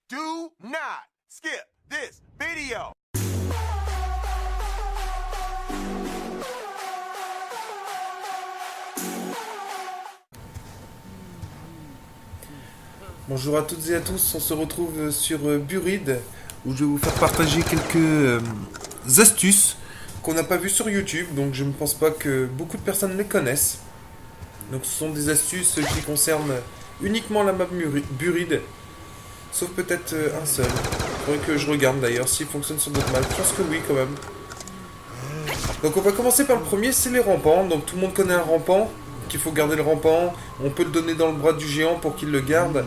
Do not skip this video. Bonjour à toutes et à tous, on se retrouve sur Buried où je vais vous faire partager quelques astuces qu'on n'a pas vues sur YouTube, donc je ne pense pas que beaucoup de personnes les connaissent. Donc ce sont des astuces qui concernent uniquement la map Buried, sauf peut-être un seul. Il faudrait que je regarde d'ailleurs s'il fonctionne sur d'autres maps, je pense que oui quand même. Donc on va commencer par le premier, c'est les rampants. Donc tout le monde connaît un rampant, qu'il faut garder le rampant, on peut le donner dans le bras du géant pour qu'il le garde.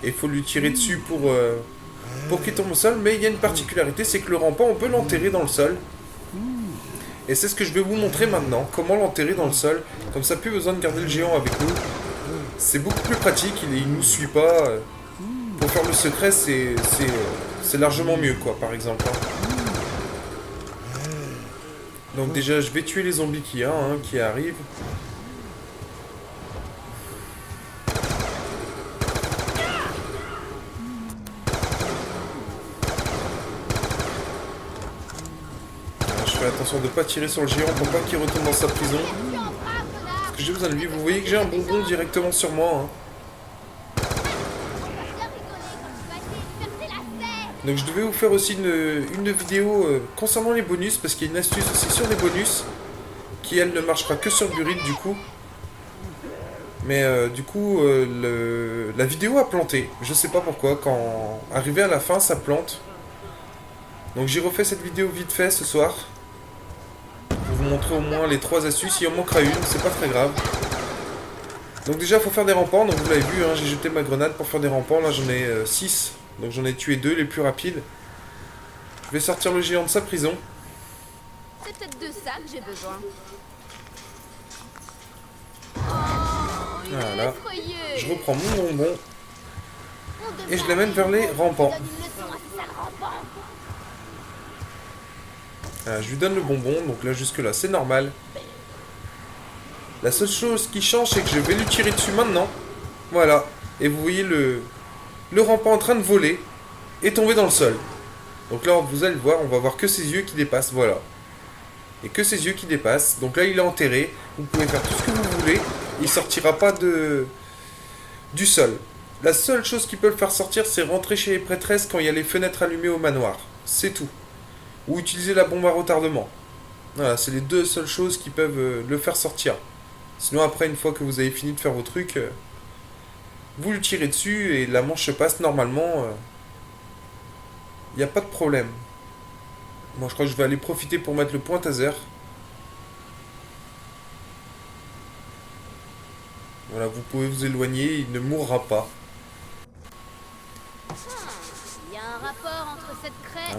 Et il faut lui tirer dessus pour qu'il tombe au sol. Mais il y a une particularité, c'est que le rampant, on peut l'enterrer dans le sol. Et c'est ce que je vais vous montrer maintenant. Comment l'enterrer dans le sol. Comme ça, plus besoin de garder le géant avec nous. C'est beaucoup plus pratique, il ne nous suit pas. Pour faire le secret, c'est largement mieux, quoi, par exemple. Donc déjà, je vais tuer les zombies qu'il y a, qui arrivent. Attention de ne pas tirer sur le géant pour pas qu'il retourne dans sa prison. Parce que j'ai besoin de lui. Vous voyez que j'ai un bonbon directement sur moi. Donc je devais vous faire aussi une vidéo concernant les bonus. Parce qu'il y a une astuce aussi sur les bonus. Qui elle ne marchera que sur Buried du coup. Mais du coup la vidéo a planté. Je sais pas pourquoi. Quand arrivé à la fin ça plante. Donc j'ai refait cette vidéo vite fait ce soir. Pour vous montrer au moins les 3 astuces. Il en manquera une, c'est pas très grave. Donc déjà, il faut faire des rampants. Donc vous l'avez vu, j'ai jeté ma grenade pour faire des rampants. Là, j'en ai 6. Donc j'en ai tué 2, les plus rapides. Je vais sortir le géant de sa prison. C'est peut-être de ça que j'ai besoin. Voilà. Je reprends mon bonbon. Et je l'amène vers les rampants. Voilà, je lui donne le bonbon, donc là jusque là c'est normal. La seule chose qui change c'est que je vais lui tirer dessus maintenant. Voilà. Et vous voyez le rampant en train de voler et tomber dans le sol. Donc là vous allez le voir, on va voir que ses yeux qui dépassent, voilà. Et que ses yeux qui dépassent. Donc là il est enterré, vous pouvez faire tout ce que vous voulez. Il sortira pas du sol. La seule chose qui peut le faire sortir c'est rentrer chez les prêtresses quand il y a les fenêtres allumées au manoir. C'est tout. Ou utiliser la bombe à retardement. Voilà, c'est les 2 seules choses qui peuvent le faire sortir. Sinon après, une fois que vous avez fini de faire vos trucs, vous le tirez dessus et la manche se passe normalement. Il n'y a pas de problème. Moi je crois que je vais aller profiter pour mettre le point taser. Voilà, vous pouvez vous éloigner, il ne mourra pas.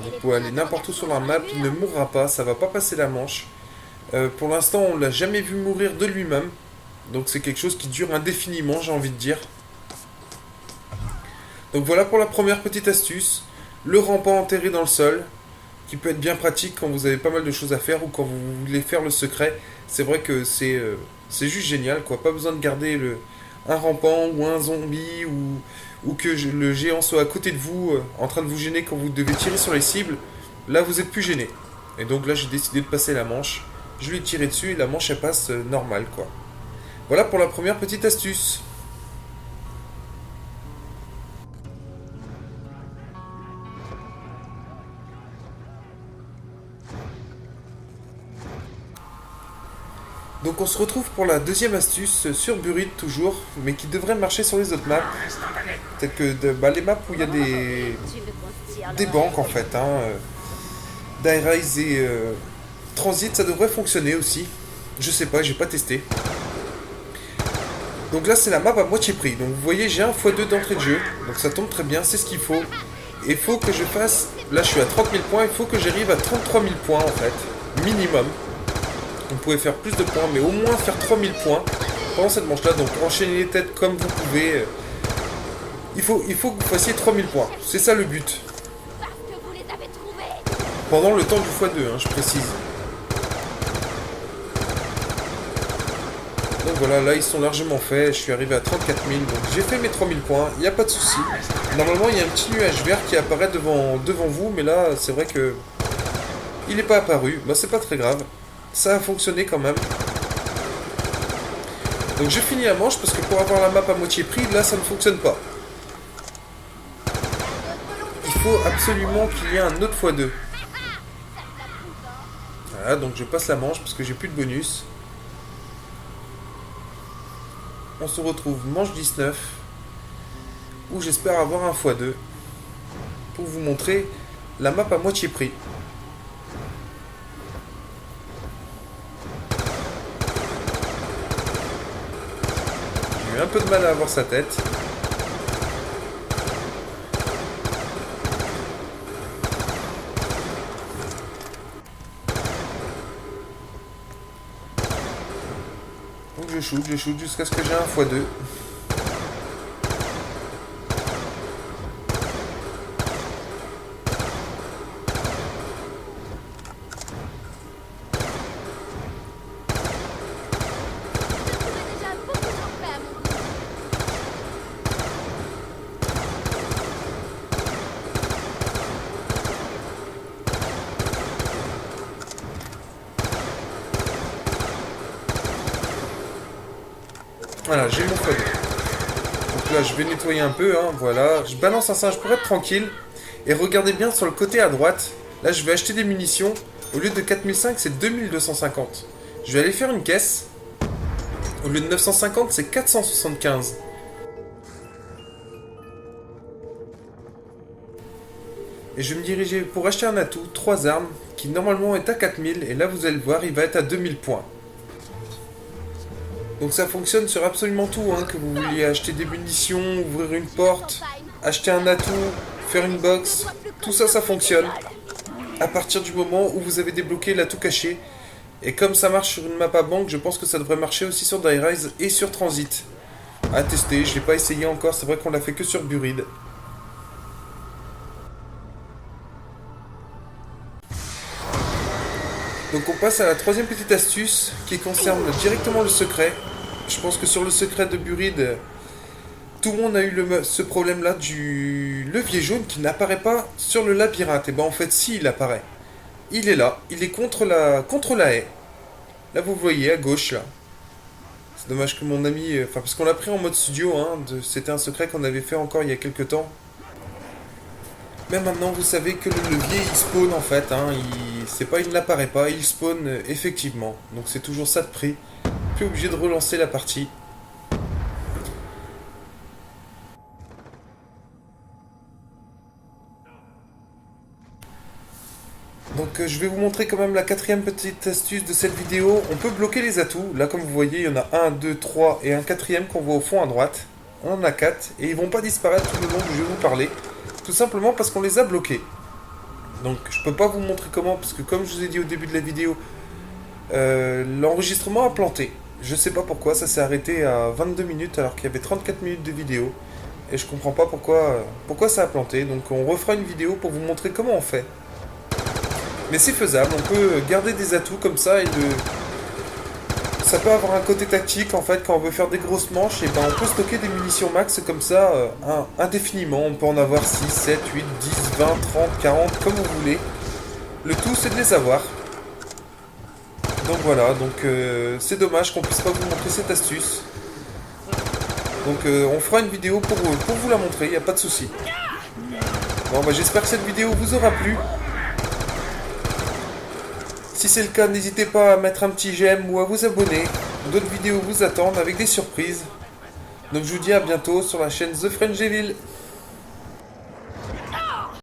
Vous pouvez aller n'importe où sur la map, il ne mourra pas, ça va pas passer la manche. Pour l'instant, on l'a jamais vu mourir de lui-même. Donc c'est quelque chose qui dure indéfiniment, j'ai envie de dire. Donc voilà pour la première petite astuce. Le rampant enterré dans le sol, qui peut être bien pratique quand vous avez pas mal de choses à faire ou quand vous voulez faire le secret. C'est vrai que c'est juste génial, quoi. Pas besoin de garder un rampant ou un zombie ou que le géant soit à côté de vous en train de vous gêner quand vous devez tirer sur les cibles. Là vous êtes plus gêné. Et donc là j'ai décidé de passer la manche. Je lui ai tiré dessus et la manche elle passe normale, quoi. Voilà pour la première petite astuce. Donc on se retrouve pour la deuxième astuce sur Buried toujours, mais qui devrait marcher sur les autres maps. Peut-être que les maps où il y a des banques en fait, Dairise et Transit, ça devrait fonctionner aussi. Je sais pas, j'ai pas testé. Donc là c'est la map à moitié prix. Donc vous voyez j'ai un x2 d'entrée de jeu, donc ça tombe très bien, c'est ce qu'il faut. Et il faut que je fasse, là je suis à 30 000 points, il faut que j'arrive à 33 000 points en fait, minimum. Vous pouvez faire plus de points, mais au moins faire 3000 points pendant cette manche-là. Donc enchaîner les têtes comme vous pouvez. Il faut que vous fassiez 3000 points. C'est ça le but. Pendant le temps du x2, je précise. Donc donc voilà, là ils sont largement faits, je suis arrivé à 34 000, donc j'ai fait mes 3000 points, il n'y a pas de souci. Normalement il y a un petit nuage vert qui apparaît devant vous, mais là c'est vrai que il n'est pas apparu, bah c'est pas très grave, ça a fonctionné quand même. Donc j'ai fini la manche parce que pour avoir la map à moitié prix, là ça ne fonctionne pas. Il faut absolument qu'il y ait un autre x2. Voilà, donc je passe la manche parce que j'ai plus de bonus. On se retrouve manche 19, où j'espère avoir un x2 pour vous montrer la map à moitié prix. J'ai eu un peu de mal à avoir sa tête. Donc je shoot jusqu'à ce que j'ai un x2. Déjà beaucoup trop fait à mon goût. Voilà, j'ai mon x2. Donc là, je vais nettoyer un peu, hein, voilà. Je balance un singe pour être tranquille. Et regardez bien sur le côté à droite. Là, je vais acheter des munitions. Au lieu de 4005, c'est 2250. Je vais aller faire une caisse. Au lieu de 950, c'est 475. Et je vais me diriger pour acheter un atout, 3 armes, qui normalement est à 4000. Et là, vous allez le voir, il va être à 2000 points. Donc ça fonctionne sur absolument tout, hein, que vous vouliez acheter des munitions, ouvrir une porte, acheter un atout, faire une box, tout ça, ça fonctionne. À partir du moment où vous avez débloqué l'atout caché. Et comme ça marche sur une map à banque, je pense que ça devrait marcher aussi sur Die Rise et sur Transit. À tester, je l'ai pas essayé encore, c'est vrai qu'on l'a fait que sur Buried. Donc on passe à la troisième petite astuce qui concerne directement le secret. Je pense que sur le secret de Buried, tout le monde a eu ce problème-là du levier jaune qui n'apparaît pas sur le labyrinthe. Et ben en fait si, il apparaît. Il est là, il est contre la haie. Là vous voyez à gauche là. C'est dommage que mon ami... Enfin parce qu'on l'a pris en mode studio, hein, c'était un secret qu'on avait fait encore il y a quelques temps. Mais maintenant vous savez que le levier il spawn en fait, hein, c'est pas il n'apparaît pas, il spawn effectivement. Donc c'est toujours ça de prix. Plus obligé de relancer la partie. Donc je vais vous montrer quand même la quatrième petite astuce de cette vidéo. On peut bloquer les atouts. Là comme vous voyez il y en a 1, 2, 3 et un quatrième qu'on voit au fond à droite. On en a 4 et ils vont pas disparaître tout le long où je vais vous parler. Tout simplement parce qu'on les a bloqués. Donc je peux pas vous montrer comment parce que comme je vous ai dit au début de la vidéo, l'enregistrement a planté. Je sais pas pourquoi, ça s'est arrêté à 22 minutes alors qu'il y avait 34 minutes de vidéo. Et je comprends pas pourquoi ça a planté. Donc on refera une vidéo pour vous montrer comment on fait. Mais c'est faisable, on peut garder des atouts comme ça et ça peut avoir un côté tactique en fait quand on veut faire des grosses manches et ben on peut stocker des munitions max comme ça indéfiniment. On peut en avoir 6, 7, 8, 10, 20, 30, 40 comme vous voulez. Le tout c'est de les avoir. Donc voilà, donc c'est dommage qu'on puisse pas vous montrer cette astuce. Donc on fera une vidéo pour vous la montrer, il n'y a pas de souci. Bon bah j'espère que cette vidéo vous aura plu. Si c'est le cas, n'hésitez pas à mettre un petit j'aime ou à vous abonner. D'autres vidéos vous attendent avec des surprises. Donc je vous dis à bientôt sur la chaîne The Frangeville.